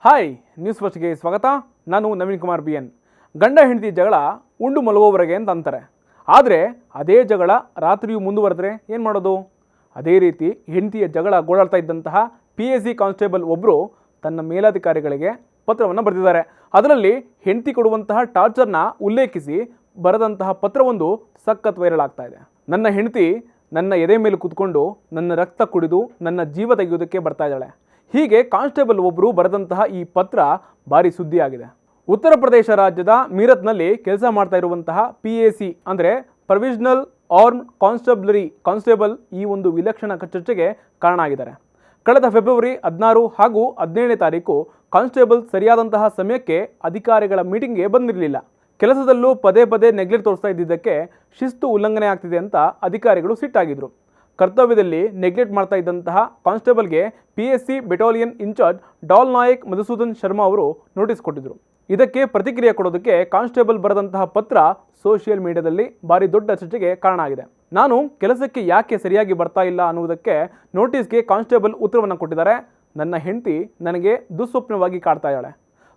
Hi news ಫಸ್ಟ್ಗೆ ಸ್ವಾಗತ. ನಾನು ನವೀನ್ ಕುಮಾರ್ BN. ಗಂಡ ಹೆಂಡತಿ ಜಗಳ ಉಂಡು ಮಲಗೋವರೆಗೆ ಅಂತ ಅಂತಾರೆ. ಆದರೆ ಅದೇ ಜಗಳ ರಾತ್ರಿಯೂ ಮುಂದುವರೆದ್ರೆ ಏನು ಮಾಡೋದು? ಅದೇ ರೀತಿ ಹೆಂಡತಿಯ ಜಗಳ ಗೋಳಾಡ್ತಾ ಇದ್ದಂತಹ PAC ಕಾನ್ಸ್ಟೇಬಲ್ ಒಬ್ಬರು ತನ್ನ ಮೇಲಾಧಿಕಾರಿಗಳಿಗೆ ಪತ್ರವನ್ನು ಬರೆದಿದ್ದಾರೆ. ಅದರಲ್ಲಿ ಹೆಂಡತಿ ಕೊಡುವಂತಹ ಟಾರ್ಚರ್ನ ಉಲ್ಲೇಖಿಸಿ ಬರೆದಂತಹ ಪತ್ರವೊಂದು ಸಖತ್ ವೈರಲ್ ಆಗ್ತಾ ಇದೆ. ನನ್ನ ಹೆಂಡತಿ ನನ್ನ ಎದೆ ಮೇಲೆ ಕೂತ್ಕೊಂಡು ನನ್ನ ರಕ್ತ ಕುಡಿದು ನನ್ನ ಜೀವ ತೆಗೆಯೋದಕ್ಕೆ ಬರ್ತಾ ಇದ್ದಾಳೆ. ಹೀಗೆ ಕಾನ್ಸ್ಟೇಬಲ್ ಒಬ್ಬರು ಬರೆದಂತಹ ಈ ಪತ್ರ ಭಾರಿ ಸುದ್ದಿಯಾಗಿದೆ. ಉತ್ತರ ಪ್ರದೇಶ ರಾಜ್ಯದ ಮೀರತ್ನಲ್ಲಿ ಕೆಲಸ ಮಾಡ್ತಾ ಇರುವಂತಹ PAC ಅಂದರೆ ಪ್ರೊವಿಷನಲ್ ಆರ್ಮ್ ಕಾನ್ಸ್ಟೇಬಲ್ ಈ ಒಂದು ವಿಲಕ್ಷಣ ಚರ್ಚೆಗೆ ಕಾರಣ ಆಗಿದ್ದಾರೆ. ಕಳೆದ ಫೆಬ್ರವರಿ 16 ಹಾಗೂ 17ನೇ ತಾರೀಕು ಕಾನ್ಸ್ಟೇಬಲ್ ಸರಿಯಾದಂತಹ ಸಮಯಕ್ಕೆ ಅಧಿಕಾರಿಗಳ ಮೀಟಿಂಗ್ಗೆ ಬಂದಿರಲಿಲ್ಲ. ಕೆಲಸದಲ್ಲೂ ಪದೇ ಪದೇ ನೆಗ್ಲೆಕ್ಟ್ ತೋರಿಸ್ತಾ ಇದ್ದಿದ್ದಕ್ಕೆ ಶಿಸ್ತು ಉಲ್ಲಂಘನೆ ಆಗ್ತಿದೆ ಅಂತ ಅಧಿಕಾರಿಗಳು ಸಿಟ್ಟಾಗಿದ್ರು. ಕರ್ತವ್ಯದಲ್ಲಿ ನೆಗ್ಲೆಕ್ಟ್ ಮಾಡ್ತಾ ಇದ್ದಂತಹ ಕಾನ್ಸ್ಟೇಬಲ್ಗೆ PSC ಬೆಟಾಲಿಯನ್ ಇನ್ಚಾರ್ಜ್ ಡಾಲ್ ನಾಯಕ್ ಮಧುಸೂದನ್ ಶರ್ಮಾ ಅವರು ನೋಟಿಸ್ ಕೊಟ್ಟಿದ್ರು. ಇದಕ್ಕೆ ಪ್ರತಿಕ್ರಿಯೆ ಕೊಡೋದಕ್ಕೆ ಕಾನ್ಸ್ಟೇಬಲ್ ಬರೆದಂತಹ ಪತ್ರ ಸೋಷಿಯಲ್ ಮೀಡಿಯಾದಲ್ಲಿ ಭಾರಿ ದೊಡ್ಡ ಚರ್ಚೆಗೆ ಕಾರಣ ಆಗಿದೆ. ನಾನು ಕೆಲಸಕ್ಕೆ ಯಾಕೆ ಸರಿಯಾಗಿ ಬರ್ತಾ ಇಲ್ಲ ಅನ್ನುವುದಕ್ಕೆ ನೋಟಿಸ್ಗೆ ಕಾನ್ಸ್ಟೇಬಲ್ ಉತ್ತರವನ್ನು ಕೊಟ್ಟಿದ್ದಾರೆ. ನನ್ನ ಹೆಂಡತಿ ನನಗೆ ದುಸ್ವಪ್ನವಾಗಿ ಕಾಡ್ತಾ ಇದ್ದಾಳೆ.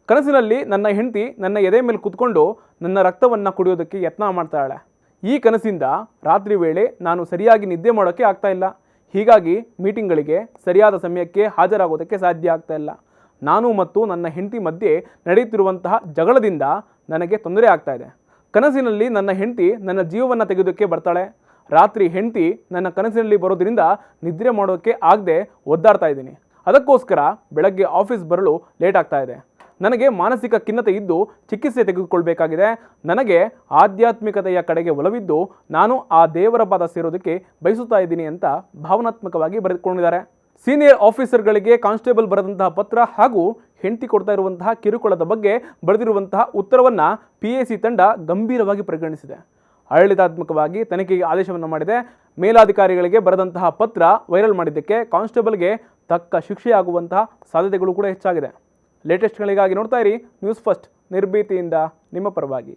ಕನಸಿನಲ್ಲಿ ನನ್ನ ಹೆಂಡತಿ ನನ್ನ ಎದೆ ಮೇಲೆ ಕೂತ್ಕೊಂಡು ನನ್ನ ರಕ್ತವನ್ನು ಕುಡಿಯೋದಕ್ಕೆ ಯತ್ನ ಮಾಡ್ತಾ ಇದ್ದಾಳೆ. ಈ ಕನಸಿಂದ ರಾತ್ರಿ ವೇಳೆ ನಾನು ಸರಿಯಾಗಿ ನಿದ್ದೆ ಮಾಡೋಕ್ಕೆ ಆಗ್ತಾ ಇಲ್ಲ. ಹೀಗಾಗಿ ಮೀಟಿಂಗ್ಗಳಿಗೆ ಸರಿಯಾದ ಸಮಯಕ್ಕೆ ಹಾಜರಾಗೋದಕ್ಕೆ ಸಾಧ್ಯ ಆಗ್ತಾ ಇಲ್ಲ. ನಾನು ಮತ್ತು ನನ್ನ ಹೆಂಡತಿ ಮಧ್ಯೆ ನಡೆಯುತ್ತಿರುವಂತಹ ಜಗಳದಿಂದ ನನಗೆ ತೊಂದರೆ ಆಗ್ತಾ ಇದೆ. ಕನಸಿನಲ್ಲಿ ನನ್ನ ಹೆಂಡತಿ ನನ್ನ ಜೀವವನ್ನು ತೆಗೆಯೋದಕ್ಕೆ ಬರ್ತಾಳೆ. ರಾತ್ರಿ ಹೆಂಡತಿ ನನ್ನ ಕನಸಿನಲ್ಲಿ ಬರೋದ್ರಿಂದ ನಿದ್ರೆ ಮಾಡೋಕ್ಕೆ ಆಗದೆ ಒದ್ದಾಡ್ತಾ ಇದ್ದೀನಿ. ಅದಕ್ಕೋಸ್ಕರ ಬೆಳಗ್ಗೆ ಆಫೀಸ್ ಬರಲು ಲೇಟ್ ಆಗ್ತಾ ಇದೆ. ನನಗೆ ಮಾನಸಿಕ ಖಿನ್ನತೆ ಇದ್ದು ಚಿಕಿತ್ಸೆ ತೆಗೆದುಕೊಳ್ಬೇಕಾಗಿದೆ. ನನಗೆ ಆಧ್ಯಾತ್ಮಿಕತೆಯ ಕಡೆಗೆ ಒಲವಿದ್ದು ನಾನು ಆ ದೇವರ ಪಾದ ಸೇರೋದಕ್ಕೆ ಬಯಸುತ್ತಾ ಇದ್ದೀನಿ ಅಂತ ಭಾವನಾತ್ಮಕವಾಗಿ ಬರೆದುಕೊಂಡಿದ್ದಾರೆ. ಸೀನಿಯರ್ ಆಫೀಸರ್ಗಳಿಗೆ ಕಾನ್ಸ್ಟೇಬಲ್ ಬರೆದಂತಹ ಪತ್ರ ಹಾಗೂ ಹೆಂಡತಿ ಕೊಡ್ತಾ ಇರುವಂತಹ ಕಿರುಕುಳದ ಬಗ್ಗೆ ಬರೆದಿರುವಂತಹ ಉತ್ತರವನ್ನು PAC ತಂಡ ಗಂಭೀರವಾಗಿ ಪರಿಗಣಿಸಿದೆ. ಆಡಳಿತಾತ್ಮಕವಾಗಿ ತನಿಖೆಗೆ ಆದೇಶವನ್ನು ಮಾಡಿದೆ. ಮೇಲಾಧಿಕಾರಿಗಳಿಗೆ ಬರೆದಂತಹ ಪತ್ರ ವೈರಲ್ ಮಾಡಿದ್ದಕ್ಕೆ ಕಾನ್ಸ್ಟೇಬಲ್ಗೆ ತಕ್ಕ ಶಿಕ್ಷೆಯಾಗುವಂತಹ ಸಾಧ್ಯತೆಗಳು ಕೂಡ ಹೆಚ್ಚಾಗಿದೆ. ಲೇಟೆಸ್ಟ್ಗಳಿಗಾಗಿ ನೋಡ್ತಾ ಇರಿ ನ್ಯೂಸ್ ಫಸ್ಟ್, ನಿರ್ಭೀತಿಯಿಂದ ನಿಮ್ಮ ಪರವಾಗಿ.